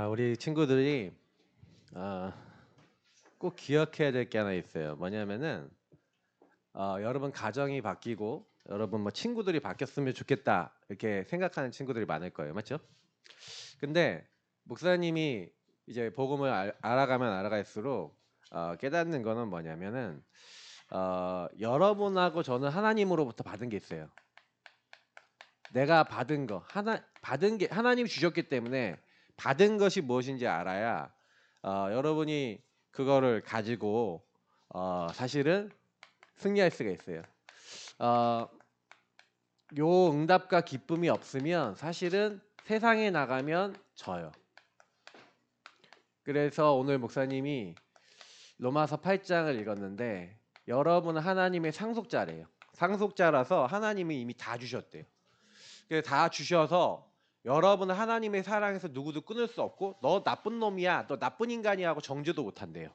우리 친구들이 아, 꼭 기억해야 될 게 하나 있어요. 뭐냐면은 여러분 가정이 바뀌고 여러분 뭐 친구들이 바뀌었으면 좋겠다 이렇게 생각하는 친구들이 많을 거예요, 맞죠? 근데 목사님이 이제 복음을 알아가면 알아갈수록 깨닫는 거는 뭐냐면은 여러분하고 저는 하나님으로부터 받은 게 있어요. 내가 받은 거 받은 게 하나님이 주셨기 때문에 받은 것이 무엇인지 알아야 여러분이 그거를 가지고 사실은 승리할 수가 있어요. 어, 요 응답과 기쁨이 없으면 사실은 세상에 나가면 져요. 그래서 오늘 목사님이 로마서 8장을 읽었는데 여러분은 하나님의 상속자래요. 상속자라서 하나님이 이미 다 주셨대요. 다 주셔서 여러분은 하나님의 사랑에서 누구도 끊을 수 없고 너 나쁜 놈이야, 너 나쁜 인간이야 하고 정죄도 못한대요.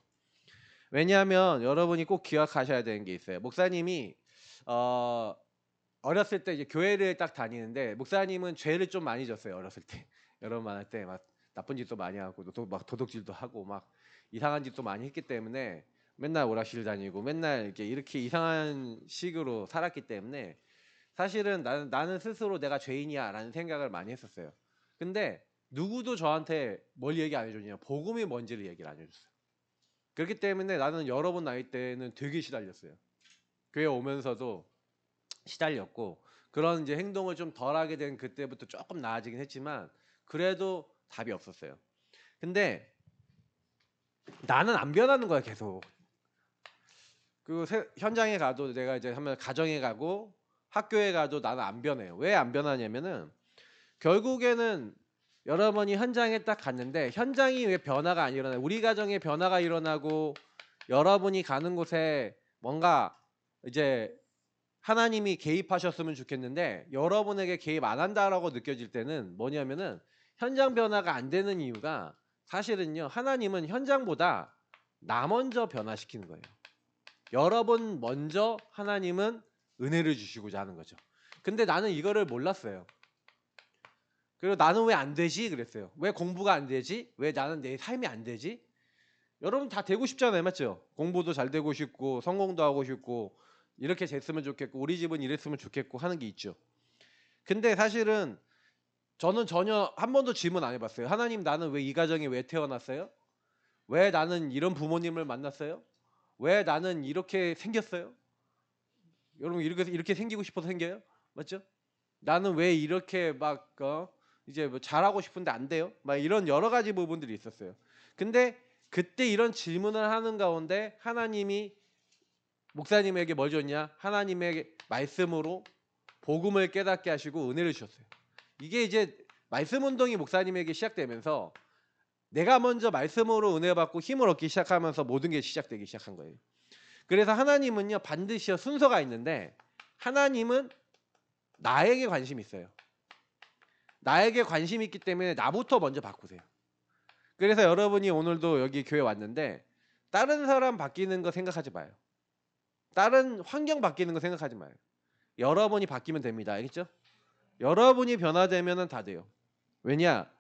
왜냐하면 여러분이 꼭 기억하셔야 되는 게 있어요. 목사님이 어렸을 때 이제 교회를 딱 다니는데 목사님은 죄를 좀 많이 졌어요. 어렸을 때 여러분 만날 때 막 나쁜 짓도 많이 하고 막 도둑질도 하고 막 이상한 짓도 많이 했기 때문에 맨날 오락실 다니고 맨날 이렇게 이상한 식으로 살았기 때문에 사실은 나는 스스로 내가 죄인이야라는 생각을 많이 했었어요. 근데 누구도 저한테 뭘 얘기 안 해줬냐, 복음이 뭔지를 얘기를 안 해줬어요. 그렇기 때문에 나는 여러분 나이 때는 되게 시달렸어요. 교회 오면서도 시달렸고 그런 이제 행동을 좀 덜하게 된 그때부터 조금 나아지긴 했지만 그래도 답이 없었어요. 근데 나는 안 변하는 거야 계속. 그리고 현장에 가도 내가 이제 한번 가정에 가고 학교에 가도 나는 안 변해요. 왜 안 변하냐면은 결국에는 여러분이 현장에 딱 갔는데 현장이 왜 변화가 안 일어나요? 우리 가정에 변화가 일어나고 여러분이 가는 곳에 뭔가 이제 하나님이 개입하셨으면 좋겠는데 여러분에게 개입 안 한다라고 느껴질 때는 뭐냐면은 현장 변화가 안 되는 이유가 사실은요, 하나님은 현장보다 나 먼저 변화시키는 거예요. 여러분 먼저 하나님은 은혜를 주시고자 하는 거죠. 근데 나는 이거를 몰랐어요. 그리고 나는 왜 안 되지? 그랬어요. 왜 공부가 안 되지? 왜 나는 내 삶이 안 되지? 여러분 다 되고 싶잖아요, 맞죠? 공부도 잘 되고 싶고 성공도 하고 싶고 이렇게 됐으면 좋겠고 우리 집은 이랬으면 좋겠고 하는 게 있죠. 근데 사실은 저는 전혀 한 번도 질문 안 해봤어요. 하나님, 나는 왜 이 가정에 왜 태어났어요? 왜 나는 이런 부모님을 만났어요? 왜 나는 이렇게 생겼어요? 여러분 이렇게 생기고 싶어서 생겨요? 맞죠? 나는 왜 이렇게 막 이제 뭐 잘하고 싶은데 안 돼요? 막 이런 여러 가지 부분들이 있었어요. 근데 그때 이런 질문을 하는 가운데 하나님이 목사님에게 뭘 줬냐? 하나님의 말씀으로 복음을 깨닫게 하시고 은혜를 주셨어요. 이게 이제 말씀 운동이 목사님에게 시작되면서 내가 먼저 말씀으로 은혜 받고 힘을 얻기 시작하면서 모든 게 시작되기 시작한 거예요. 그래서 하나님은요, 반드시 순서가 있는데 하나님은 나에게 관심이 있어요. 나에게 관심이 있기 때문에 나부터 먼저 바꾸세요. 그래서 여러분이 오늘도 여기 교회 왔는데 다른 사람 바뀌는 거 생각하지 마요. 다른 환경 바뀌는 거 생각하지 마요. 여러분이 바뀌면 됩니다. 알겠죠? 여러분이 변화되면 다 돼요. 왜냐?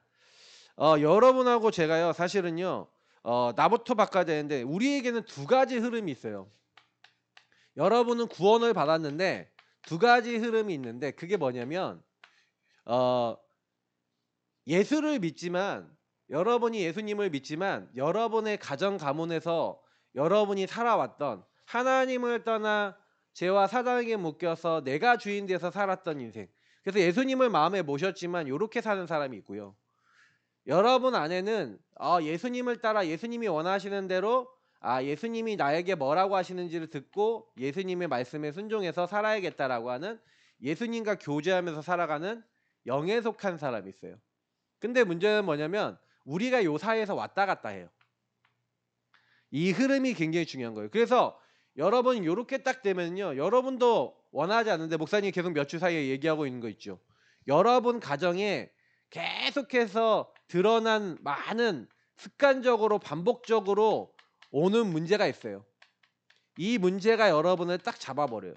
여러분하고 제가요, 사실은요, 나부터 바꿔야 되는데 우리에게는 두 가지 흐름이 있어요. 여러분은 구원을 받았는데 두 가지 흐름이 있는데 그게 뭐냐면 예수를 믿지만 여러분이 예수님을 믿지만 여러분의 가정 가문에서 여러분이 살아왔던 하나님을 떠나 죄와 사단에게 묶여서 내가 주인 돼서 살았던 인생. 그래서 예수님을 마음에 모셨지만 이렇게 사는 사람이 있고요. 여러분 안에는 예수님을 따라 예수님이 원하시는 대로 예수님이 나에게 뭐라고 하시는지를 듣고 예수님의 말씀에 순종해서 살아야겠다라고 하는 예수님과 교제하면서 살아가는 영에 속한 사람이 있어요. 근데 문제는 뭐냐면 우리가 요 사이에서 왔다 갔다 해요. 이 흐름이 굉장히 중요한 거예요. 그래서 여러분 요렇게 딱 되면요, 여러분도 원하지 않는데 목사님이 계속 몇 주 사이에 얘기하고 있는 거 있죠. 여러분 가정에 계속해서 드러난 많은 습관적으로 반복적으로 오는 문제가 있어요. 이 문제가 여러분을 딱 잡아버려요.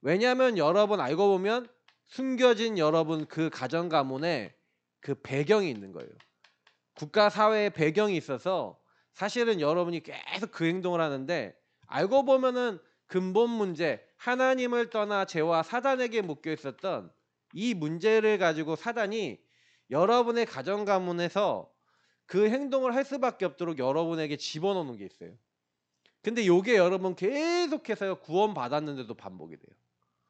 왜냐하면 여러분 알고 보면 숨겨진 여러분 그 가정 가문에 그 배경이 있는 거예요. 국가 사회의 배경이 있어서 사실은 여러분이 계속 그 행동을 하는데 알고 보면은 근본 문제, 하나님을 떠나 죄와 사단에게 묶여 있었던 이 문제를 가지고 사단이 여러분의 가정 가문에서 그 행동을 할 수밖에 없도록 여러분에게 집어넣는 게 있어요. 근데 요게 여러분 계속해서요 구원 받았는데도 반복이 돼요.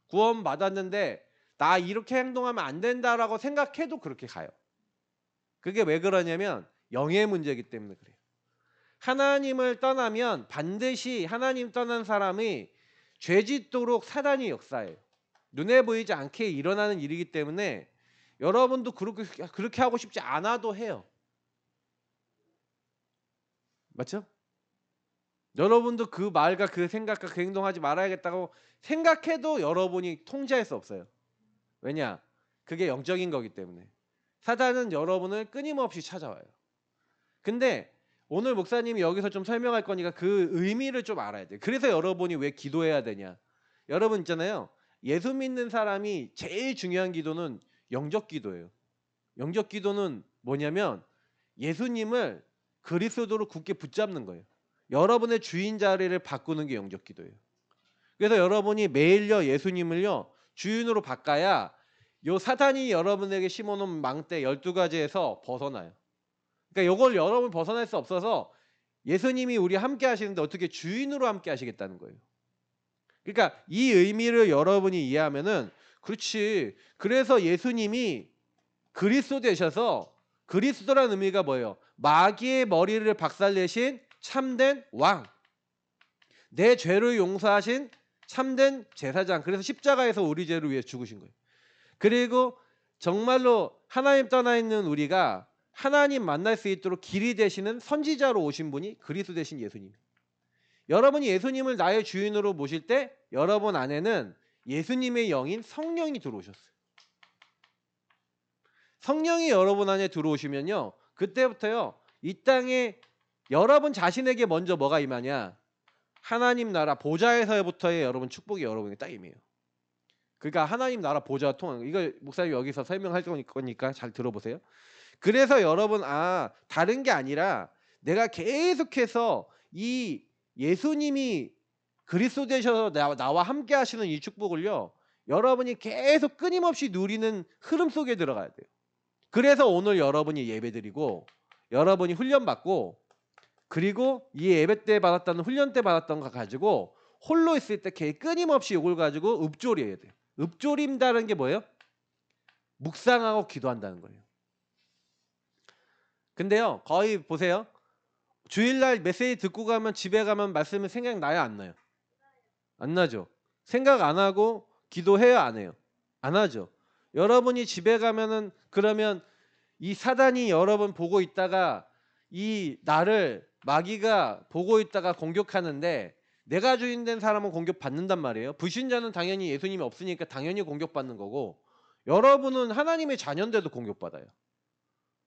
구원 받았는데 나 이렇게 행동하면 안 된다라고 생각해도 그렇게 가요. 그게 왜 그러냐면 영의 문제이기 때문에 그래요. 하나님을 떠나면 반드시 하나님 떠난 사람이 죄짓도록 사단이 역사해요. 눈에 보이지 않게 일어나는 일이기 때문에 여러분도 그렇게 하고 싶지 않아도 해요. 맞죠? 여러분도 그 말과 그 생각과 그 행동하지 말아야겠다고 생각해도 여러분이 통제할 수 없어요. 왜냐? 그게 영적인 거기 때문에. 사단은 여러분을 끊임없이 찾아와요. 근데 오늘 목사님이 여기서 좀 설명할 거니까 그 의미를 좀 알아야 돼요. 그래서 여러분이 왜 기도해야 되냐? 여러분 있잖아요. 예수 믿는 사람이 제일 중요한 기도는 영적 기도예요. 영적 기도는 뭐냐면 예수님을 그리스도로 굳게 붙잡는 거예요. 여러분의 주인 자리를 바꾸는 게 영적 기도예요. 그래서 여러분이 매일요 예수님을요 주인으로 바꿔야 요 사단이 여러분에게 심어놓은 망대 12가지에서 벗어나요. 그러니까 이걸 여러분 벗어날 수 없어서 예수님이 우리 함께 하시는데 어떻게 주인으로 함께 하시겠다는 거예요. 그러니까 이 의미를 여러분이 이해하면은 그렇지. 그래서 예수님이 그리스도 되셔서 그리스도라는 의미가 뭐예요? 마귀의 머리를 박살내신 참된 왕. 내 죄를 용서하신 참된 제사장. 그래서 십자가에서 우리 죄를 위해 죽으신 거예요. 그리고 정말로 하나님 떠나 있는 우리가 하나님 만날 수 있도록 길이 되시는 선지자로 오신 분이 그리스도 되신 예수님. 여러분이 예수님을 나의 주인으로 모실 때 여러분 안에는 예수님의 영인 성령이 들어오셨어요. 성령이 여러분 안에 들어오시면요. 그때부터요. 이 땅에 여러분 자신에게 먼저 뭐가 임하냐? 하나님 나라 보좌에서부터의 여러분 축복이 여러분에게 딱 임해요. 그러니까 하나님 나라 보좌 통한 이거 목사님 여기서 설명할 거니까 잘 들어보세요. 그래서 여러분 다른 게 아니라 내가 계속해서 이 예수님이 그리스도 되셔서 나와 함께 하시는 이 축복을요. 여러분이 계속 끊임없이 누리는 흐름 속에 들어가야 돼요. 그래서 오늘 여러분이 예배드리고 여러분이 훈련받고 그리고 이 예배 때 받았다는 훈련 때 받았던 거 가지고 홀로 있을 때 끊임없이 이걸 가지고 읊조려야 돼요. 읊조린다는 게 뭐예요? 묵상하고 기도한다는 거예요. 근데요 거의 보세요. 주일날 메시지 듣고 가면 집에 가면 말씀이 생각나요 안 나요? 안 나죠. 생각 안 하고 기도해요 안 해요? 안 하죠. 여러분이 집에 가면은 그러면 이 사단이 여러분 보고 있다가 이 나를 마귀가 보고 있다가 공격하는데 내가 주인된 사람은 공격받는단 말이에요. 불신자는 당연히 예수님이 없으니까 당연히 공격받는 거고 여러분은 하나님의 자녀인데도 공격받아요.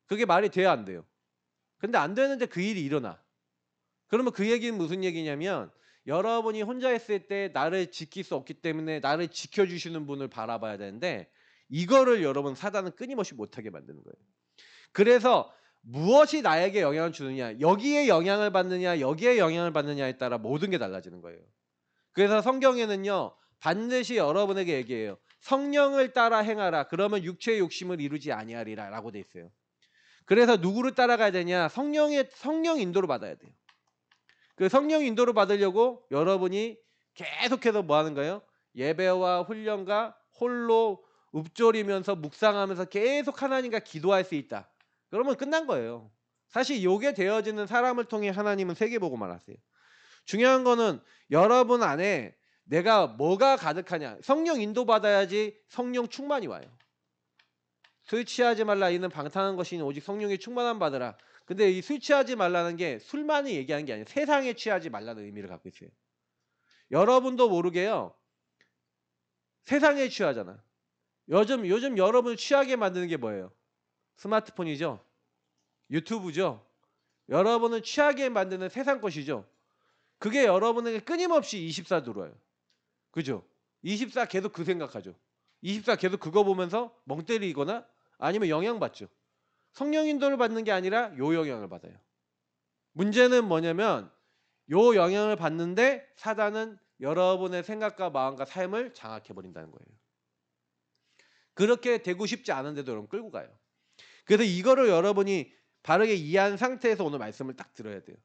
그게 말이 돼야 안 돼요. 근데 안 되는데 그 일이 일어나. 그러면 그 얘기는 무슨 얘기냐면 여러분이 혼자 있을 때 나를 지킬 수 없기 때문에 나를 지켜주시는 분을 바라봐야 되는데 이거를 여러분 사단은 끊임없이 못하게 만드는 거예요. 그래서 무엇이 나에게 영향을 주느냐 여기에 영향을 받느냐 여기에 영향을 받느냐에 따라 모든 게 달라지는 거예요. 그래서 성경에는요 반드시 여러분에게 얘기해요. 성령을 따라 행하라. 그러면 육체의 욕심을 이루지 아니하리라 라고 돼 있어요. 그래서 누구를 따라가야 되냐? 성령 인도를 받아야 돼요. 그 성령 인도를 받으려고 여러분이 계속해서 뭐 하는 거예요? 예배와 훈련과 홀로 읊조리면서 묵상하면서 계속 하나님과 기도할 수 있다. 그러면 끝난 거예요. 사실 요게 되어지는 사람을 통해 하나님은 세계복음을 하세요. 중요한 거는 여러분 안에 내가 뭐가 가득하냐. 성령 인도 받아야지 성령 충만이 와요. 술 취하지 말라 이는 방탕한 것이니 오직 성령의 충만함 받으라. 근데 이 술 취하지 말라는 게 술만을 얘기하는 게 아니에요. 세상에 취하지 말라는 의미를 갖고 있어요. 여러분도 모르게요. 세상에 취하잖아. 요즘 여러분을 취하게 만드는 게 뭐예요? 스마트폰이죠. 유튜브죠. 여러분을 취하게 만드는 세상 것이죠. 그게 여러분에게 끊임없이 24 들어와요. 그죠? 24 계속 그 생각하죠. 24 계속 그거 보면서 멍 때리거나 아니면 영향받죠. 성령 인도를 받는 게 아니라 요 영향을 받아요. 문제는 뭐냐면 요 영향을 받는데 사단은 여러분의 생각과 마음과 삶을 장악해 버린다는 거예요. 그렇게 되고 싶지 않은데도 여러분 끌고 가요. 그래서 이거를 여러분이 바르게 이해한 상태에서 오늘 말씀을 딱 들어야 돼요.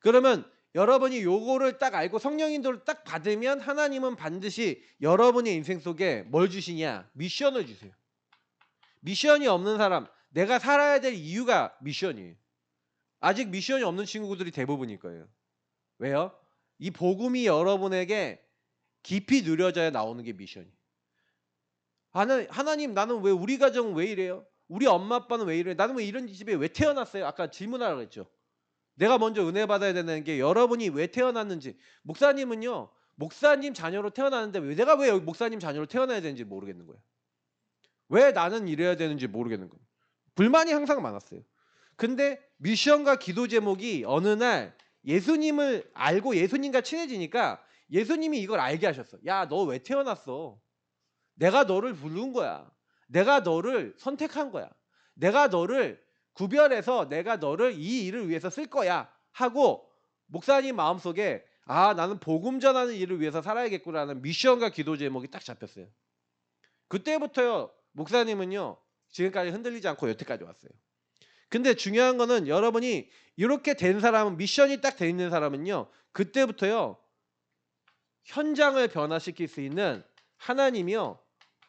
그러면 여러분이 요거를 딱 알고 성령 인도를 딱 받으면 하나님은 반드시 여러분의 인생 속에 뭘 주시냐? 미션을 주세요. 미션이 없는 사람, 내가 살아야 될 이유가 미션이에요. 아직 미션이 없는 친구들이 대부분일 거예요. 왜요? 이 복음이 여러분에게 깊이 누려져야 나오는 게 미션이에요. 하나님, 나는 왜 우리 가정은 왜 이래요? 우리 엄마 아빠는 왜 이래? 나는 왜 이런 집에 왜 태어났어요? 아까 질문하라고 했죠. 내가 먼저 은혜 받아야 되는 게 여러분이 왜 태어났는지. 목사님은요, 목사님 자녀로 태어났는데 내가 왜 목사님 자녀로 태어나야 되는지 모르겠는 거예요. 왜 나는 이래야 되는지 모르겠는 거예요. 불만이 항상 많았어요. 근데 미션과 기도 제목이 어느 날 예수님을 알고 예수님과 친해지니까 예수님이 이걸 알게 하셨어. 야, 너 왜 태어났어? 내가 너를 부른 거야. 내가 너를 선택한 거야. 내가 너를 구별해서 내가 너를 이 일을 위해서 쓸 거야 하고 목사님 마음속에 나는 복음 전하는 일을 위해서 살아야겠구나라는 미션과 기도 제목이 딱 잡혔어요. 그때부터요 목사님은요 지금까지 흔들리지 않고 여태까지 왔어요. 근데 중요한 거는 여러분이 이렇게 된 사람은 미션이 딱 돼 있는 사람은요 그때부터요 현장을 변화시킬 수 있는 하나님이요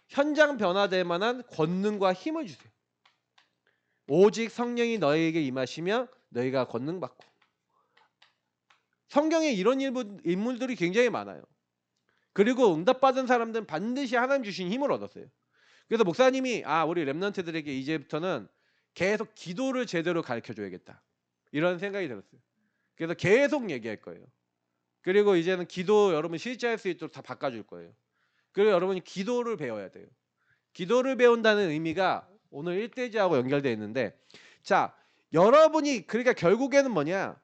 현장 변화될 만한 권능과 힘을 주세요. 오직 성령이 너희에게 임하시면 너희가 권능 받고. 성경에 이런 인물들이 굉장히 많아요. 그리고 응답받은 사람들은 반드시 하나님 주신 힘을 얻었어요. 그래서 목사님이 우리 랩런트들에게 이제부터는 계속 기도를 제대로 가르쳐줘야겠다 이런 생각이 들었어요. 그래서 계속 얘기할 거예요. 그리고 이제는 기도 여러분 실제할 수 있도록 다 바꿔줄 거예요. 그리고 여러분이 기도를 배워야 돼요. 기도를 배운다는 의미가 오늘 1대지하고 연결되어 있는데 자 여러분이 그러니까 결국에는 뭐냐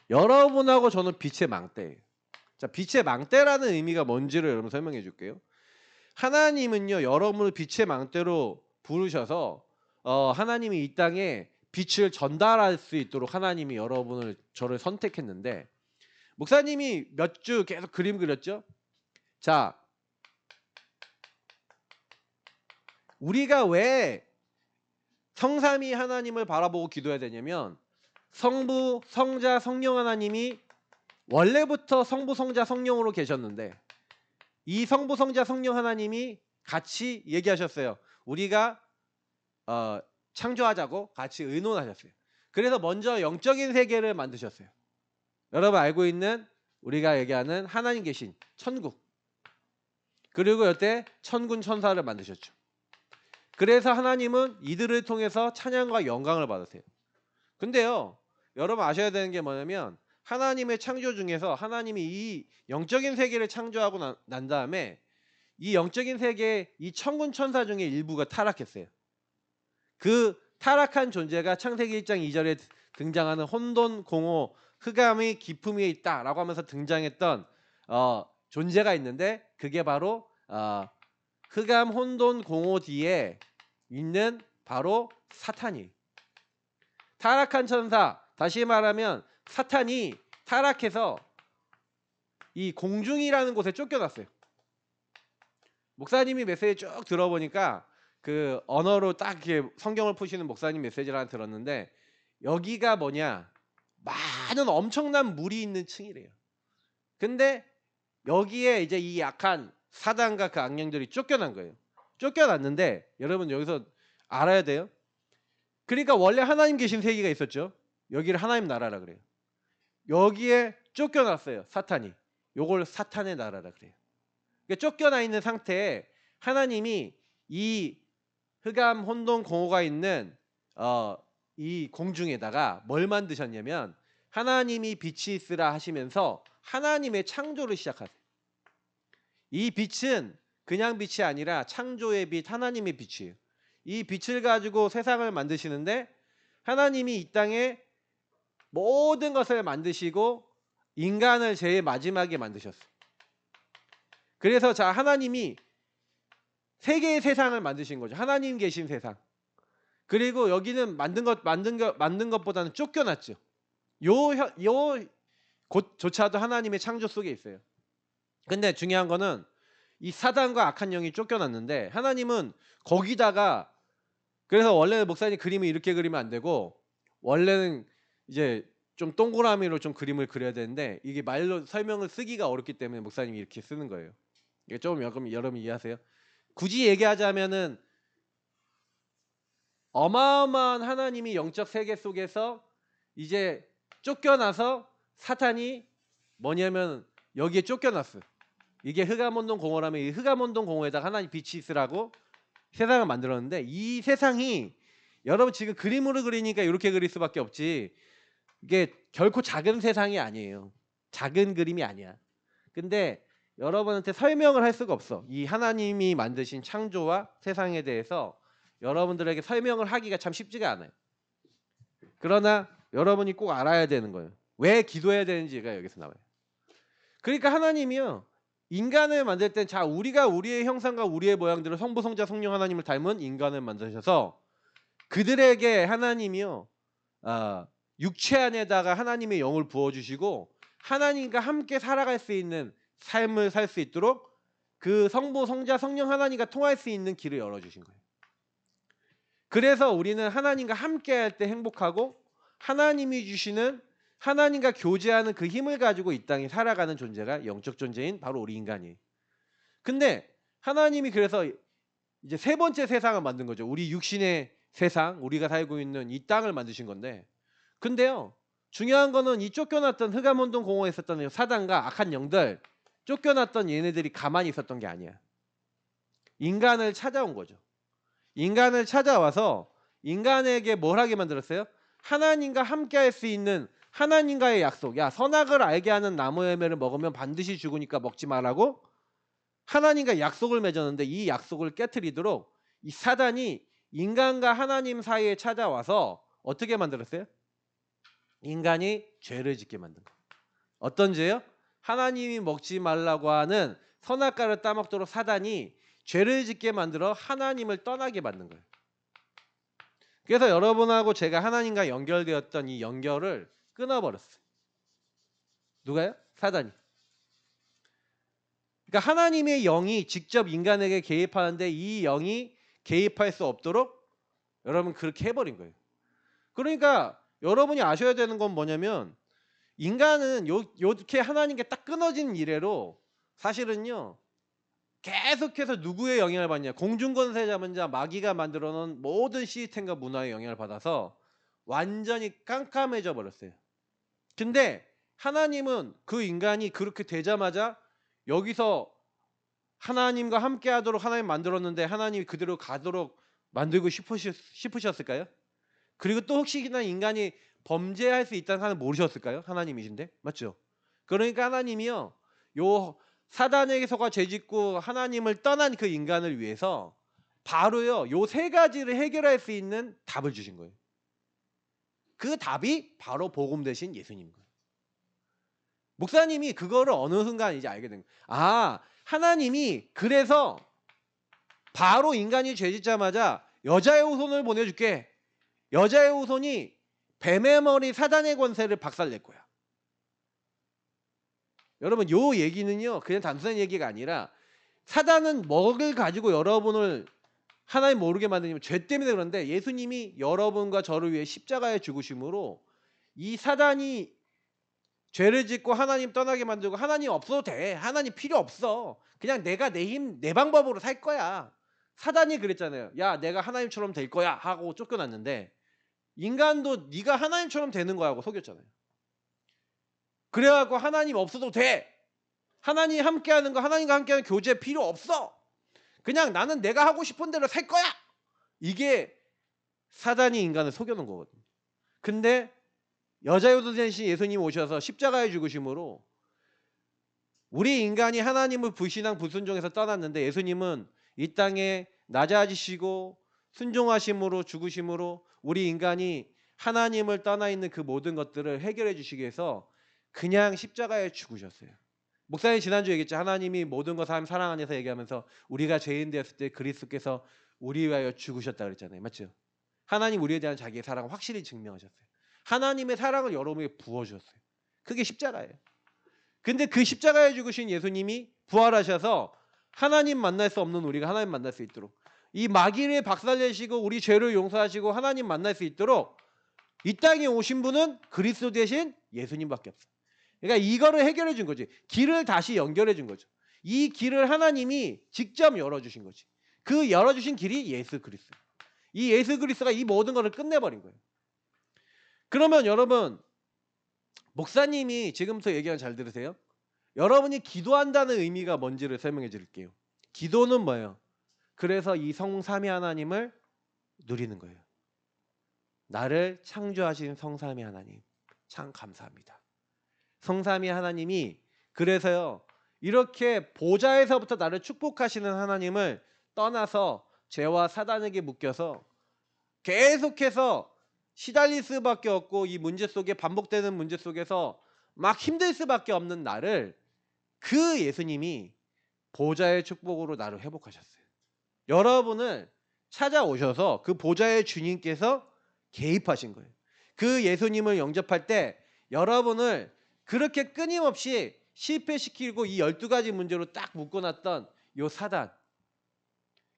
여러분하고 저는 빛의 망대예요. 자 빛의 망대라는 의미가 뭔지를 여러분 설명해 줄게요. 하나님은요 여러분을 빛의 망대로 부르셔서 하나님이 이 땅에 빛을 전달할 수 있도록 하나님이 저를 선택했는데 목사님이 몇 주 계속 그림 그렸죠. 자 우리가 왜 성삼위 하나님을 바라보고 기도해야 되냐면 성부, 성자, 성령 하나님이 원래부터 성부, 성자, 성령으로 계셨는데 이 성부, 성자, 성령 하나님이 같이 얘기하셨어요. 우리가 창조하자고 같이 의논하셨어요. 그래서 먼저 영적인 세계를 만드셨어요. 여러분 알고 있는 우리가 얘기하는 하나님 계신 천국 그리고 여태 천군 천사를 만드셨죠. 그래서 하나님은 이들을 통해서 찬양과 영광을 받으세요. 근데요 여러분 아셔야 되는 게 뭐냐면 하나님의 창조 중에서 하나님이 이 영적인 세계를 창조하고 난 다음에 이 영적인 세계에 이 천군 천사 중에 일부가 타락했어요. 그 타락한 존재가 창세기 1장 2절에 등장하는 혼돈, 공허, 흑암의 깊음 위에 있다라고 하면서 등장했던 존재가 있는데 그게 바로 흑암, 혼돈, 공허 뒤에 있는 바로 사탄이 타락한 천사 다시 말하면 사탄이 타락해서 이 공중이라는 곳에 쫓겨났어요. 목사님이 메시지 쭉 들어보니까 그 언어로 딱 이렇게 성경을 푸시는 목사님 메시지를 하나 들었는데 여기가 뭐냐 많은 엄청난 물이 있는 층이래요. 근데 여기에 이제 이 약한 사단과 그 악령들이 쫓겨난 거예요. 쫓겨났는데 여러분 여기서 알아야 돼요. 그러니까 원래 하나님 계신 세계가 있었죠. 여기를 하나님 나라라 그래요. 여기에 쫓겨났어요. 사탄이. 요걸 사탄의 나라라 그래요. 그러니까 쫓겨나 있는 상태에 하나님이 이 흑암, 혼돈, 공허가 있는 이 공중에다가 뭘 만드셨냐면 하나님이 빛이 있으라 하시면서 하나님의 창조를 시작하세요. 이 빛은 그냥 빛이 아니라 창조의 빛, 하나님의 빛이에요. 이 빛을 가지고 세상을 만드시는데 하나님이 이 땅에 모든 것을 만드시고 인간을 제일 마지막에 만드셨어요. 그래서 자 하나님이 세 개의 세상을 만드신 거죠. 하나님 계신 세상. 그리고 여기는 만든 것보다는 쫓겨났죠. 요 곳조차도 하나님의 창조 속에 있어요. 근데 중요한 거는 이 사단과 악한 영이 쫓겨났는데 하나님은 거기다가, 그래서 원래 목사님 그림을 이렇게 그리면 안 되고 원래는 이제 좀 동그라미로 좀 그림을 그려야 되는데 이게 말로 설명을 쓰기가 어렵기 때문에 목사님이 이렇게 쓰는 거예요. 이게 조금 여러분 이해하세요? 굳이 얘기하자면은 어마어마한 하나님이 영적 세계 속에서 이제 쫓겨나서 사탄이 뭐냐면 여기에 쫓겨났어요. 이게 흑암원동 공허라면 이 흑암원동 공허에다가 하나님 빛이 있으라고 세상을 만들었는데, 이 세상이 여러분 지금 그림으로 그리니까 이렇게 그릴 수밖에 없지 이게 결코 작은 세상이 아니에요. 작은 그림이 아니야. 근데 여러분한테 설명을 할 수가 없어. 이 하나님이 만드신 창조와 세상에 대해서 여러분들에게 설명을 하기가 참 쉽지가 않아요. 그러나 여러분이 꼭 알아야 되는 거예요. 왜 기도해야 되는지가 여기서 나와요. 그러니까 하나님이요, 인간을 만들 땐 자 우리가 우리의 형상과 우리의 모양대로 성부 성자 성령 하나님을 닮은 인간을 만드셔서 그들에게 하나님이요 육체 안에다가 하나님의 영을 부어주시고 하나님과 함께 살아갈 수 있는 삶을 살 수 있도록 그 성부 성자 성령 하나님과 통할 수 있는 길을 열어주신 거예요. 그래서 우리는 하나님과 함께 할 때 행복하고 하나님이 주시는 하나님과 교제하는 그 힘을 가지고 이 땅에 살아가는 존재가 영적 존재인 바로 우리 인간이에요. 근데 하나님이 그래서 이제 세 번째 세상을 만든 거죠. 우리 육신의 세상, 우리가 살고 있는 이 땅을 만드신 건데, 근데요 중요한 거는 이 쫓겨났던 흑암원동 공허에 있었던 사단과 악한 영들, 쫓겨났던 얘네들이 가만히 있었던 게 아니야. 인간을 찾아온 거죠. 인간을 찾아와서 인간에게 뭘 하게 만들었어요? 하나님과 함께 할 수 있는 하나님과의 약속. 야, 선악을 알게 하는 나무 열매를 먹으면 반드시 죽으니까 먹지 말라고 하나님과 약속을 맺었는데, 이 약속을 깨트리도록 이 사단이 인간과 하나님 사이에 찾아와서 어떻게 만들었어요? 인간이 죄를 짓게 만든 거예요. 어떤 죄요? 하나님이 먹지 말라고 하는 선악과를 따먹도록 사단이 죄를 짓게 만들어 하나님을 떠나게 만든 거예요. 그래서 여러분하고 제가 하나님과 연결되었던 이 연결을 끊어버렸어요. 누가요? 사단이. 그러니까 하나님의 영이 직접 인간에게 개입하는데 이 영이 개입할 수 없도록 여러분 그렇게 해버린 거예요. 그러니까 여러분이 아셔야 되는 건 뭐냐면 인간은 이렇게 하나님께 딱 끊어진 이래로 사실은요 계속해서 누구의 영향을 받냐? 공중권세 잡은 자 마귀가 만들어 놓은 모든 시스템과 문화의 영향을 받아서 완전히 깜깜해져 버렸어요. 근데 하나님은 그 인간이 그렇게 되자마자 여기서 하나님과 함께 하도록 하나님 만들었는데 하나님이 그대로 가도록 만들고 싶으셨을까요? 그리고 또 혹시나 인간이 범죄할 수 있다는 하나님 모르셨을까요? 하나님이신데. 맞죠? 그러니까 하나님이요 요 사단에게서가 죄짓고 하나님을 떠난 그 인간을 위해서 바로요 요 세 가지를 해결할 수 있는 답을 주신 거예요. 그 답이 바로 복음 되신 예수님인 거예요. 목사님이 그거를 어느 순간 이제 알게 된 거예요. 아, 하나님이 그래서 바로 인간이 죄짓자마자 여자의 후손을 보내줄게. 여자의 후손이 뱀의 머리 사단의 권세를 박살낼 거야. 여러분 요 얘기는요 그냥 단순한 얘기가 아니라 사단은 뭐를 가지고 여러분을 하나님 모르게 만드냐면 죄 때문에 그런데 예수님이 여러분과 저를 위해 십자가에 죽으심으로 이 사단이 죄를 짓고 하나님 떠나게 만들고 하나님 없어도 돼. 하나님 필요 없어. 그냥 내가 내 힘, 내 방법으로 살 거야. 사단이 그랬잖아요. 야, 내가 하나님처럼 될 거야 하고 쫓겨났는데 인간도 네가 하나님처럼 되는 거야 하고 속였잖아요. 그래갖고 하나님 없어도 돼. 하나님 함께하는 거, 하나님과 함께하는 교제 필요 없어. 그냥 나는 내가 하고 싶은 대로 살 거야. 이게 사단이 인간을 속여놓은 거거든요. 근데 여자유도 되신 예수님 오셔서 십자가에 죽으심으로 우리 인간이 하나님을 불신앙 불순종해서 떠났는데 예수님은 이 땅에 낮아지시고 순종하심으로 죽으심으로 우리 인간이 하나님을 떠나 있는 그 모든 것들을 해결해 주시기 위해서 그냥 십자가에 죽으셨어요. 목사님 지난주에 얘기했죠. 하나님이 모든 것을 하나님 사랑 안에서 얘기하면서 우리가 죄인 되었을 때 그리스도께서 우리 위하여 죽으셨다 그랬잖아요. 맞죠? 하나님 우리에 대한 자기의 사랑을 확실히 증명하셨어요. 하나님의 사랑을 여러분에게 부어주셨어요. 그게 십자가예요. 근데 그 십자가에 죽으신 예수님이 부활하셔서 하나님 만날 수 없는 우리가 하나님 만날 수 있도록, 이 마귀를 박살내시고 우리 죄를 용서하시고 하나님 만날 수 있도록 이 땅에 오신 분은 그리스도 대신 예수님밖에 없어요. 그러니까 이거를 해결해 준 거지. 길을 다시 연결해 준 거죠. 이 길을 하나님이 직접 열어주신 거지. 그 열어주신 길이 예수 그리스도. 이 예수 그리스도가 이 모든 것을 끝내버린 거예요. 그러면 여러분, 목사님이 지금부터 얘기하면 잘 들으세요. 여러분이 기도한다는 의미가 뭔지를 설명해 드릴게요. 기도는 뭐예요? 그래서 이 성삼위 하나님을 누리는 거예요. 나를 창조하신 성삼위 하나님, 참 감사합니다. 성삼위 하나님이 그래서요, 이렇게 보좌에서부터 나를 축복하시는 하나님을 떠나서 죄와 사단에게 묶여서 계속해서 시달릴 수밖에 없고, 이 문제 속에 반복되는 문제 속에서 막 힘들 수밖에 없는 나를 그 예수님이 보좌의 축복으로 나를 회복하셨어요. 여러분을 찾아오셔서 그 보좌의 주님께서 개입하신 거예요. 그 예수님을 영접할 때 여러분을 그렇게 끊임없이 실패시키고 이 12가지 문제로 딱 묶어놨던 요 사단.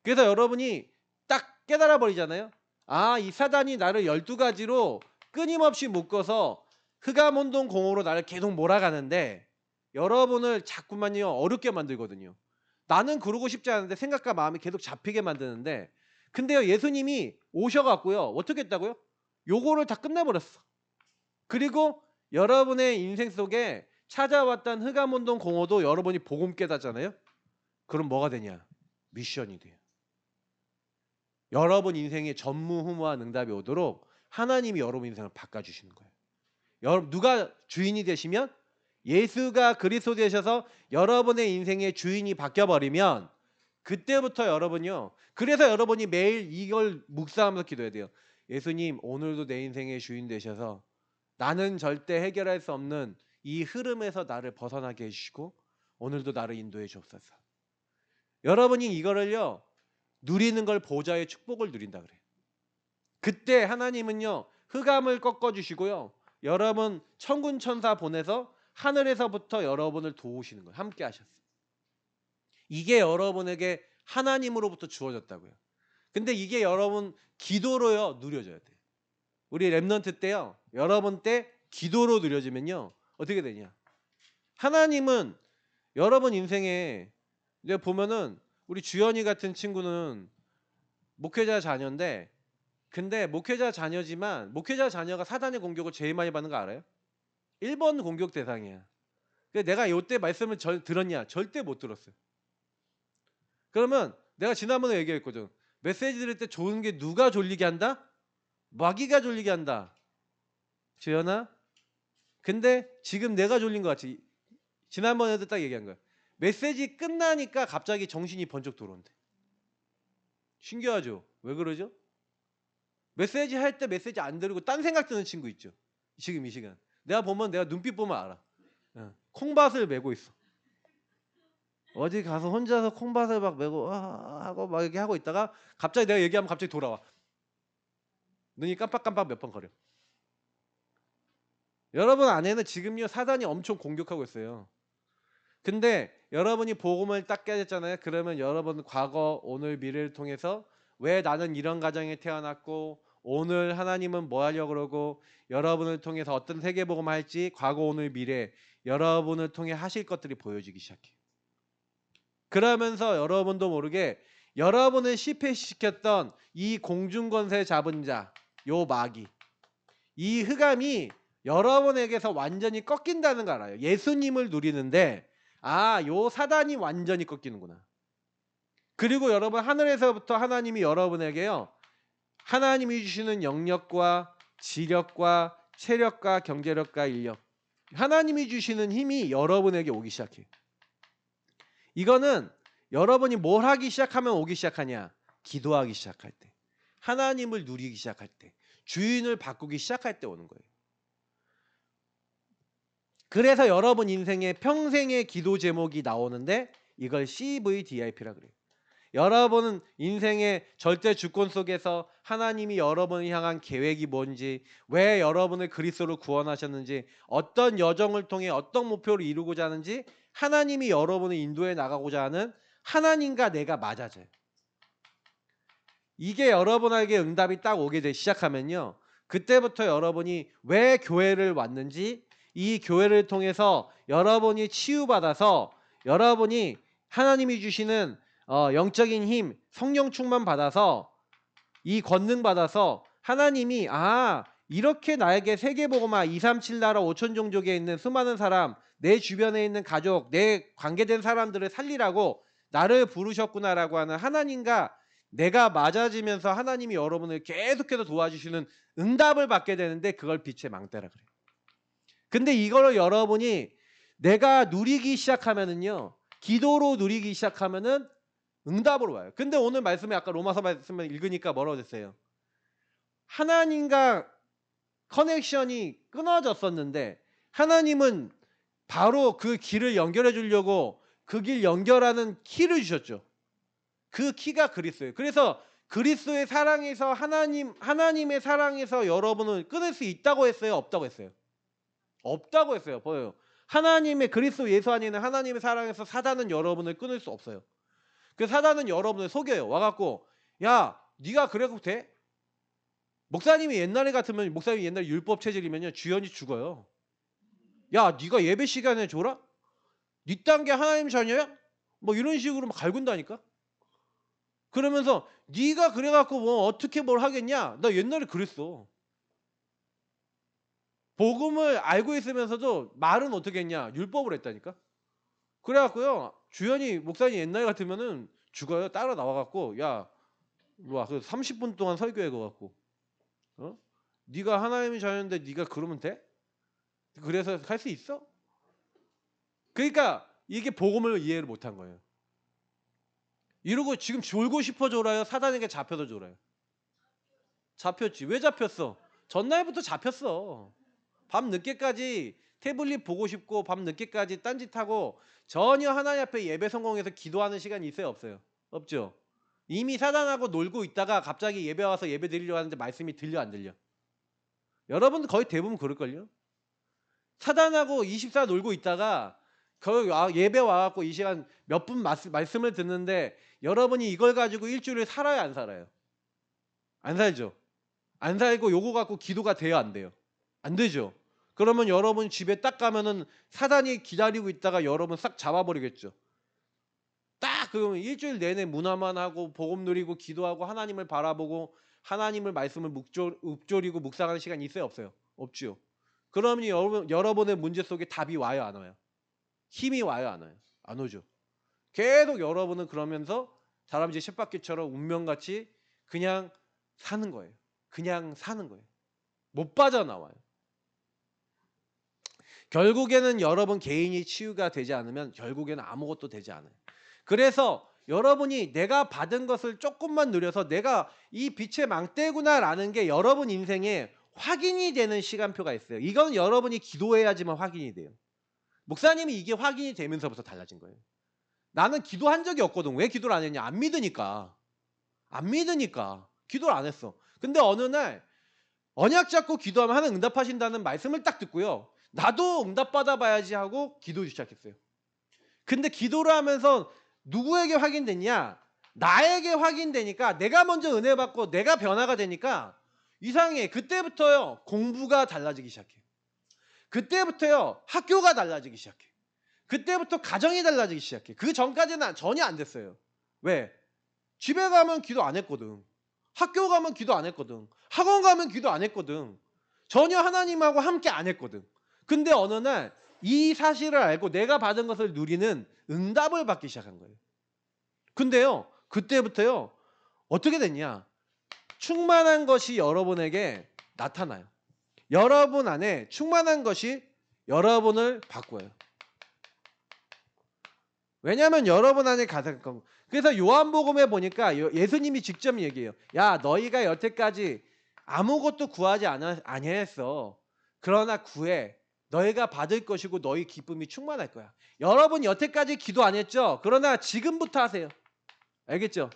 그래서 여러분이 딱 깨달아 버리잖아요. 아, 이 사단이 나를 12가지로 끊임없이 묶어서 흑암운동 공허로 나를 계속 몰아가는데 여러분을 자꾸만요 어렵게 만들거든요. 나는 그러고 싶지 않은데 생각과 마음이 계속 잡히게 만드는데, 근데요 예수님이 오셔갖고요 어떻게 했다고요? 요거를 다 끝내버렸어. 그리고 여러분의 인생 속에 찾아왔던 흑암운동 공허도 여러분이 복음 깨닫잖아요. 그럼 뭐가 되냐? 미션이 돼요. 여러분 인생에 전무후무한 응답이 오도록 하나님이 여러분 인생을 바꿔주시는 거예요. 여러분 누가 주인이 되시면, 예수가 그리스도 되셔서 여러분의 인생의 주인이 바뀌어버리면 그때부터 여러분요, 그래서 여러분이 매일 이걸 묵상하면서 기도해야 돼요. 예수님, 오늘도 내 인생의 주인 되셔서 나는 절대 해결할 수 없는 이 흐름에서 나를 벗어나게 해주시고 오늘도 나를 인도해 주옵소서. 여러분이 이거를요 누리는 걸 보좌의 축복을 누린다 그래요. 그때 하나님은요 흑암을 꺾어주시고요, 여러분 천군 천사 보내서 하늘에서부터 여러분을 도우시는 거예요. 함께 하셨어요. 이게 여러분에게 하나님으로부터 주어졌다고요. 근데 이게 여러분 기도로요 누려져야 돼요. 우리 랩넌트 때요, 여러분 때 기도로 누려지면요 어떻게 되냐, 하나님은 여러분 인생에 이제 보면은 우리 주연이 같은 친구는 목회자 자녀인데, 근데 목회자 자녀지만 목회자 자녀가 사단의 공격을 제일 많이 받는 거 알아요? 1번 공격 대상이야. 근데 내가 이때 말씀을 들었냐? 절대 못 들었어요. 그러면 내가 지난번에 얘기했거든. 메시지 들을 때 좋은 게 누가 졸리게 한다? 마귀가 졸리게 한다. 주연아, 근데 지금 내가 졸린 것 같지? 지난번에도 딱 얘기한 거야. 메시지 끝나니까 갑자기 정신이 번쩍 들어온대. 신기하죠? 왜 그러죠? 메시지 할 때 메시지 안 들고 딴 생각 드는 친구 있죠? 지금 이 시간. 내가 보면, 내가 눈빛 보면 알아. 콩밭을 메고 있어. 어디 가서 혼자서 콩밭을 막 메고 하고 막 이렇게 하고 있다가 갑자기 내가 얘기하면 갑자기 돌아와. 눈이 깜빡깜빡 몇 번 거려. 여러분 안에는 지금요 사단이 엄청 공격하고 있어요. 근데 여러분이 복음을 딱 깨졌잖아요. 그러면 여러분 과거, 오늘, 미래를 통해서 왜 나는 이런 가정에 태어났고 오늘 하나님은 뭐 하려고 그러고 여러분을 통해서 어떤 세계복음을 할지 과거, 오늘, 미래 여러분을 통해 하실 것들이 보여지기 시작해요. 그러면서 여러분도 모르게 여러분을 실패시켰던 이 공중권세 잡은 자, 요 마귀, 이 흑암이 여러분에게서 완전히 꺾인다는 걸 알아요. 예수님을 누리는데 요 사단이 완전히 꺾이는구나. 그리고 여러분 하늘에서부터 하나님이 여러분에게요 하나님이 주시는 영역과 지력과 체력과 경제력과 인력, 하나님이 주시는 힘이 여러분에게 오기 시작해요. 이거는 여러분이 뭘 하기 시작하면 오기 시작하냐? 기도하기 시작할 때, 하나님을 누리기 시작할 때, 주인을 바꾸기 시작할 때 오는 거예요. 그래서 여러분 인생에 평생의 기도 제목이 나오는데 이걸 CVDIP라 그래요. 여러분은 인생의 절대 주권 속에서 하나님이 여러분을 향한 계획이 뭔지, 왜 여러분을 그리스도로 구원하셨는지, 어떤 여정을 통해 어떤 목표를 이루고자 하는지 하나님이 여러분을 인도해 나가고자 하는 하나님과 내가 맞아져요. 이게 여러분에게 응답이 딱 오게 시작하면요. 그때부터 여러분이 왜 교회를 왔는지, 이 교회를 통해서 여러분이 치유받아서 여러분이 하나님이 주시는 영적인 힘, 성령 충만 받아서 이 권능 받아서 하나님이 이렇게 나에게 세계복음화 237 나라 5천 종족에 있는 수많은 사람, 내 주변에 있는 가족, 내 관계된 사람들을 살리라고 나를 부르셨구나라고 하는 하나님과 내가 맞아지면서 하나님이 여러분을 계속해서 도와주시는 응답을 받게 되는데 그걸 빛의 망대라 그래요. 근데 이걸 여러분이 내가 누리기 시작하면은요. 기도로 누리기 시작하면은 응답으로 와요. 근데 오늘 말씀에 아까 로마서 말씀을 읽으니까 뭐라고 됐어요? 하나님과 커넥션이 끊어졌었는데 하나님은 바로 그 길을 연결해 주려고 그 길 연결하는 키를 주셨죠. 그 키가 그리스도예요. 그래서 그리스도의 사랑에서 하나님의 사랑에서 여러분을 끊을 수 있다고 했어요? 없다고 했어요? 없다고 했어요. 보여요. 하나님의 그리스도 예수 안에는 하나님의 사랑에서 사단은 여러분을 끊을 수 없어요. 그 사단은 여러분을 속여요. 와갖고 야 네가 그래도 돼? 목사님이 옛날에 같으면 목사님이 옛날에 율법 체질이면요 주연이 죽어요. 야 네가 예배 시간에 줘라? 네 딴 게 하나님 자녀야? 뭐 이런 식으로 막 갈군다니까. 그러면서 네가 그래갖고 뭐 어떻게 뭘 하겠냐? 나 옛날에 그랬어. 복음을 알고 있으면서도 말은 어떻게 했냐? 율법을 했다니까. 그래갖고요 주연이 목사님 옛날 같으면은 죽어요. 따라 나와갖고 야 와 그 30분 동안 설교해 갖고 네가 하나님의 자녀인데 네가 그러면 돼? 그래서 할 수 있어? 그러니까 이게 복음을 이해를 못한 거예요. 이러고 지금 졸고 싶어 졸아요? 사단에게 잡혀서 졸아요? 잡혔지. 왜 잡혔어? 전날부터 잡혔어. 밤 늦게까지 태블릿 보고 싶고 밤 늦게까지 딴짓하고 전혀 하나님 앞에 예배 성공해서 기도하는 시간이 있어요? 없어요? 없죠. 이미 사단하고 놀고 있다가 갑자기 예배 와서 예배 드리려고 하는데 말씀이 들려 안 들려? 여러분들 거의 대부분 그럴걸요? 사단하고 24 놀고 있다가 거의 예배 와갖고 이 시간 몇 분 말씀을 듣는데 여러분이 이걸 가지고 일주일을 살아요 안 살아요? 안 살죠. 안 살고 요거 갖고 기도가 돼요 안 돼요? 안 되죠. 그러면 여러분 집에 딱 가면은 사단이 기다리고 있다가 여러분 싹 잡아버리겠죠. 딱 그러면 일주일 내내 문화만 하고 복음 누리고 기도하고 하나님을 바라보고 하나님을 말씀을 읊조리고 묵상하는 시간이 있어요 없어요? 없죠. 그러면 여러분의 문제 속에 답이 와요 안 와요? 힘이 와요 안 와요? 안 오죠. 계속 여러분은 그러면서 다람쥐 쳇바퀴처럼 운명같이 그냥 사는 거예요. 그냥 사는 거예요. 못 빠져나와요. 결국에는 여러분 개인이 치유가 되지 않으면 결국에는 아무것도 되지 않아요. 그래서 여러분이 내가 받은 것을 조금만 누려서 내가 이 빛의 망대구나라는 게 여러분 인생에 확인이 되는 시간표가 있어요. 이건 여러분이 기도해야지만 확인이 돼요. 목사님이 이게 확인이 되면서부터 달라진 거예요. 나는 기도한 적이 없거든. 왜 기도를 안 했냐? 안 믿으니까. 안 믿으니까 기도를 안 했어. 근데 어느 날 언약 잡고 기도하면 하나님 응답하신다는 말씀을 딱 듣고요. 나도 응답 받아봐야지 하고 기도하기 시작했어요. 근데 기도를 하면서 누구에게 확인됐냐? 나에게 확인되니까 내가 먼저 은혜 받고 내가 변화가 되니까 이상해. 그때부터요 공부가 달라지기 시작해요. 그때부터요 학교가 달라지기 시작해. 그때부터 가정이 달라지기 시작해. 그 전까지는 전혀 안 됐어요. 왜? 집에 가면 기도 안 했거든. 학교 가면 기도 안 했거든. 학원 가면 기도 안 했거든. 전혀 하나님하고 함께 안 했거든. 근데 어느 날 이 사실을 알고 내가 받은 것을 누리는 응답을 받기 시작한 거예요. 근데요 그때부터요 어떻게 됐냐? 충만한 것이 여러분에게 나타나요. 여러분 안에 충만한 것이 여러분을 바꿔요. 왜냐하면 여러분 안에 가득한 거. 그래서 요한복음에 보니까 예수님이 직접 얘기해요. 야 너희가 여태까지 아무것도 구하지 아니했어. 그러나 구해. 너희가 받을 것이고 너희 기쁨이 충만할 거야. 여러분 여태까지 기도 안 했죠? 그러나 지금부터 하세요. 알겠죠?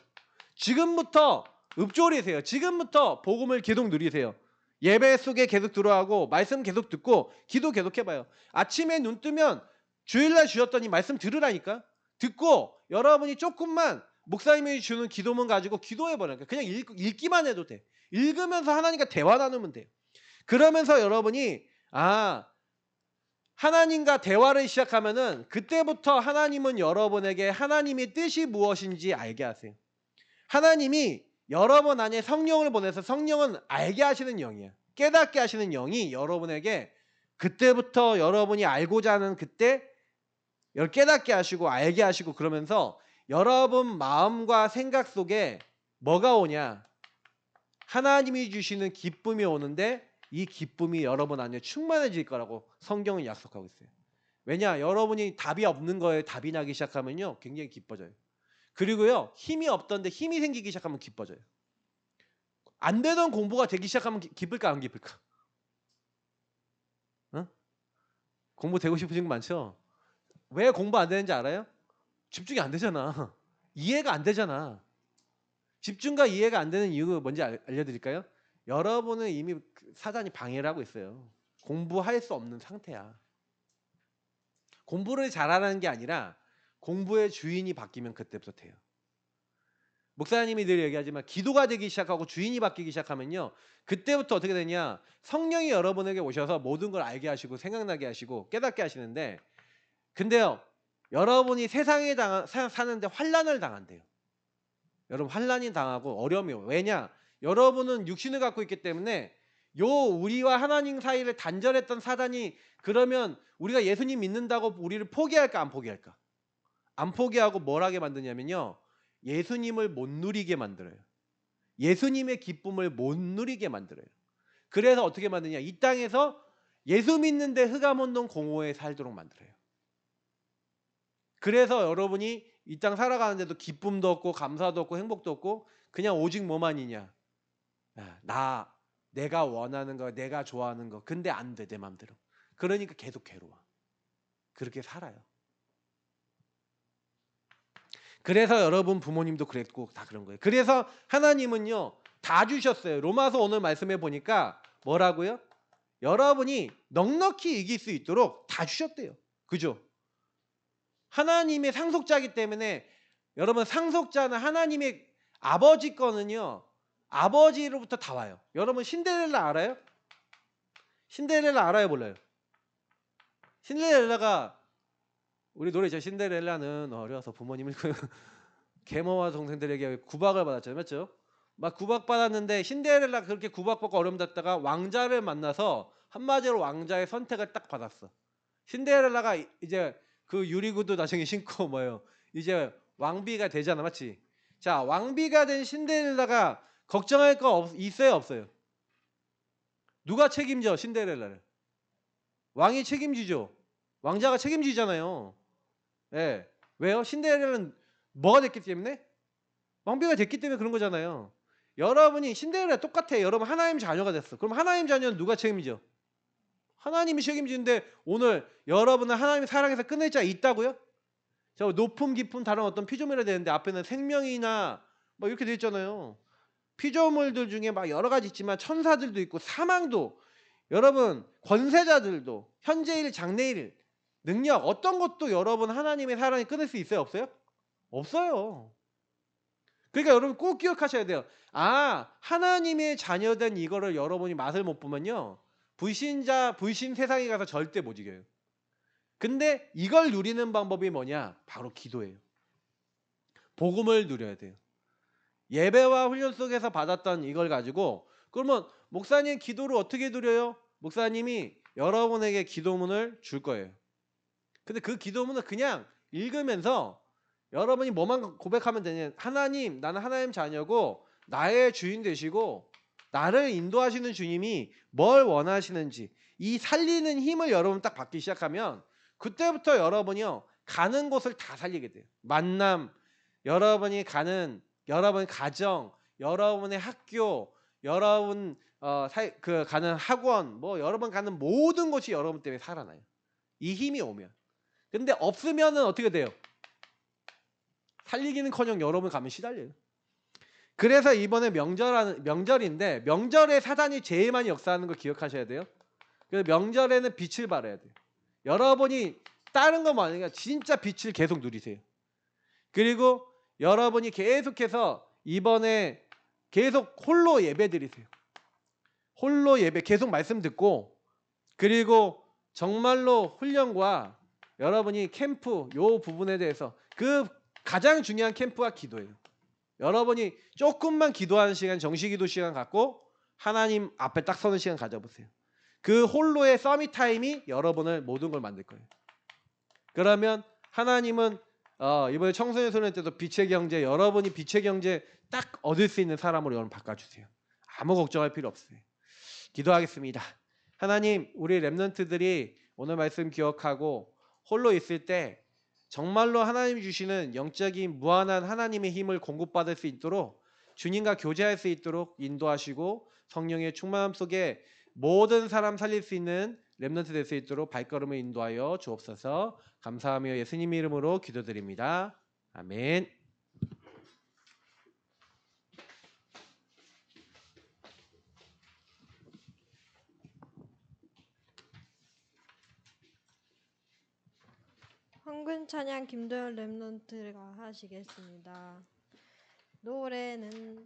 지금부터 읊조리세요. 지금부터 복음을 계속 누리세요. 예배 속에 계속 들어가고 말씀 계속 듣고 기도 계속 해봐요. 아침에 눈 뜨면 주일날 주셨더니 말씀 들으라니까. 듣고 여러분이 조금만 목사님이 주는 기도문 가지고 기도해버려요. 그냥 읽기만 해도 돼. 읽으면서 하나님과 대화 나누면 돼요. 그러면서 여러분이 하나님과 대화를 시작하면은 그때부터 하나님은 여러분에게 하나님의 뜻이 무엇인지 알게 하세요. 하나님이 여러분 안에 성령을 보내서 성령은 알게 하시는 영이에요. 깨닫게 하시는 영이 여러분에게 그때부터 여러분이 알고자 하는 그때 깨닫게 하시고 알게 하시고 그러면서 여러분 마음과 생각 속에 뭐가 오냐? 하나님이 주시는 기쁨이 오는데 이 기쁨이 여러분 안에 충만해질 거라고 성경은 약속하고 있어요. 왜냐? 여러분이 답이 없는 거에 답이 나기 시작하면요. 굉장히 기뻐져요. 그리고요. 힘이 없던데 힘이 생기기 시작하면 기뻐져요. 안 되던 공부가 되기 시작하면 기쁠까 안 기쁠까? 어? 공부 되고 싶으신 분 많죠? 왜 공부 안 되는지 알아요? 집중이 안 되잖아. 이해가 안 되잖아. 집중과 이해가 안 되는 이유가 뭔지 알려드릴까요? 여러분은 이미 사단이 방해를 하고 있어요. 공부할 수 없는 상태야. 공부를 잘하라는 게 아니라 공부의 주인이 바뀌면 그때부터 돼요. 목사님이 늘 얘기하지만 기도가 되기 시작하고 주인이 바뀌기 시작하면요. 그때부터 어떻게 되냐. 성령이 여러분에게 오셔서 모든 걸 알게 하시고 생각나게 하시고 깨닫게 하시는데 근데요. 여러분이 세상에 사는데 환난을 당한대요. 여러분 환난이 당하고 어려움이 오요. 왜냐? 여러분은 육신을 갖고 있기 때문에 우리와 하나님 사이를 단절했던 사단이 그러면 우리가 예수님 믿는다고 우리를 포기할까 안 포기할까? 안 포기하고 뭘 하게 만드냐면요. 예수님을 못 누리게 만들어요. 예수님의 기쁨을 못 누리게 만들어요. 그래서 어떻게 만드냐? 이 땅에서 예수 믿는데 흑암운동 공허에 살도록 만들어요. 그래서 여러분이 이 땅 살아가는데도 기쁨도 없고 감사도 없고 행복도 없고 그냥 오직 뭐만이냐? 내가 원하는 거, 내가 좋아하는 거. 근데 안 돼, 내 맘대로. 그러니까 계속 괴로워. 그렇게 살아요. 그래서 여러분 부모님도 그랬고 다 그런 거예요. 그래서 하나님은요. 다 주셨어요. 로마서 오늘 말씀해 보니까 뭐라고요? 여러분이 넉넉히 이길 수 있도록 다 주셨대요. 그죠? 하나님의 상속자이기 때문에 여러분 상속자는 하나님의 아버지 거는요. 아버지로부터 다 와요. 여러분 신데렐라 알아요? 신데렐라 알아요 몰라요? 신데렐라가 우리 노래죠. 신데렐라는 어려서 부모님을 계모와 동생들에게 구박을 받았잖아요. 맞죠? 막 구박받았는데 신데렐라가 그렇게 구박받고 어려움받다가 왕자를 만나서 한마디로 왕자의 선택을 딱 받았어. 신데렐라가 이제 그 유리구두 나중에 신고 뭐예요? 이제 왕비가 되잖아. 맞지? 자, 왕비가 된 신데렐라가 걱정할 거 있어요, 없어요? 누가 책임져? 신데렐라를. 왕이 책임지죠. 왕자가 책임지잖아요. 예. 왜요? 신데렐라는 뭐가 됐기 때문에? 왕비가 됐기 때문에 그런 거잖아요. 여러분이 신데렐라 똑같아. 여러분 하나님 자녀가 됐어. 그럼 하나님 자녀는 누가 책임져? 하나님이 책임지는데 오늘 여러분은 하나님의 사랑에서 끝낼 자 있다고요? 저 높음 깊음 다른 어떤 피조물이 되는데 앞에는 생명이나 뭐 이렇게 돼 있잖아요. 피조물들 중에 막 여러 가지 있지만 천사들도 있고 사망도 여러분 권세자들도 현재일 장래일 능력 어떤 것도 여러분 하나님의 사랑에 끊을 수 있어요? 없어요? 없어요. 그러니까 여러분 꼭 기억하셔야 돼요. 하나님의 자녀된 이거를 여러분이 맛을 못 보면요. 불신 세상에 가서 절대 못 이겨요. 근데 이걸 누리는 방법이 뭐냐? 바로 기도예요. 복음을 누려야 돼요. 예배와 훈련 속에서 받았던 이걸 가지고 그러면 목사님 기도를 어떻게 누려요? 목사님이 여러분에게 기도문을 줄 거예요. 근데 그 기도문을 그냥 읽으면서 여러분이 뭐만 고백하면 되냐? 하나님, 나는 하나님 자녀고 나의 주인 되시고 나를 인도하시는 주님이 뭘 원하시는지 이 살리는 힘을 여러분 딱 받기 시작하면 그때부터 여러분이요 가는 곳을 다 살리게 돼요. 만남, 여러분이 가는 여러분 가정, 여러분의 학교, 여러분 그 가는 학원 뭐 여러분 가는 모든 곳이 여러분 때문에 살아나요. 이 힘이 오면. 근데 없으면은 어떻게 돼요? 살리기는커녕 여러분 가면 시달려요. 그래서 이번에 명절인데 명절에 사단이 제일 많이 역사하는 거 기억하셔야 돼요. 그래서 명절에는 빛을 발해야 돼요. 여러분이 다른 거 많으니까 진짜 빛을 계속 누리세요. 그리고 여러분이 계속해서 이번에 계속 홀로 예배 드리세요. 홀로 예배 계속 말씀 듣고 그리고 정말로 훈련과 여러분이 캠프 요 부분에 대해서 그 가장 중요한 캠프가 기도예요. 여러분이 조금만 기도하는 시간, 정시기도 시간 갖고 하나님 앞에 딱 서는 시간 가져보세요. 그 홀로의 서밋 타임이 여러분을 모든 걸 만들 거예요. 그러면 하나님은 이번에 청소년 소년 때도 빛의 경제, 여러분이 빛의 경제 딱 얻을 수 있는 사람으로 여러분 바꿔주세요. 아무 걱정할 필요 없어요. 기도하겠습니다. 하나님, 우리 렘넌트들이 오늘 말씀 기억하고 홀로 있을 때 정말로 하나님이 주시는 영적인 무한한 하나님의 힘을 공급받을 수 있도록 주님과 교제할 수 있도록 인도하시고 성령의 충만함 속에 모든 사람 살릴 수 있는 렘넌트 될 수 있도록 발걸음을 인도하여 주옵소서. 감사하며 예수님 이름으로 기도드립니다. 아멘. 황금 찬양 김도현 랩런트가 하시겠습니다. 노래는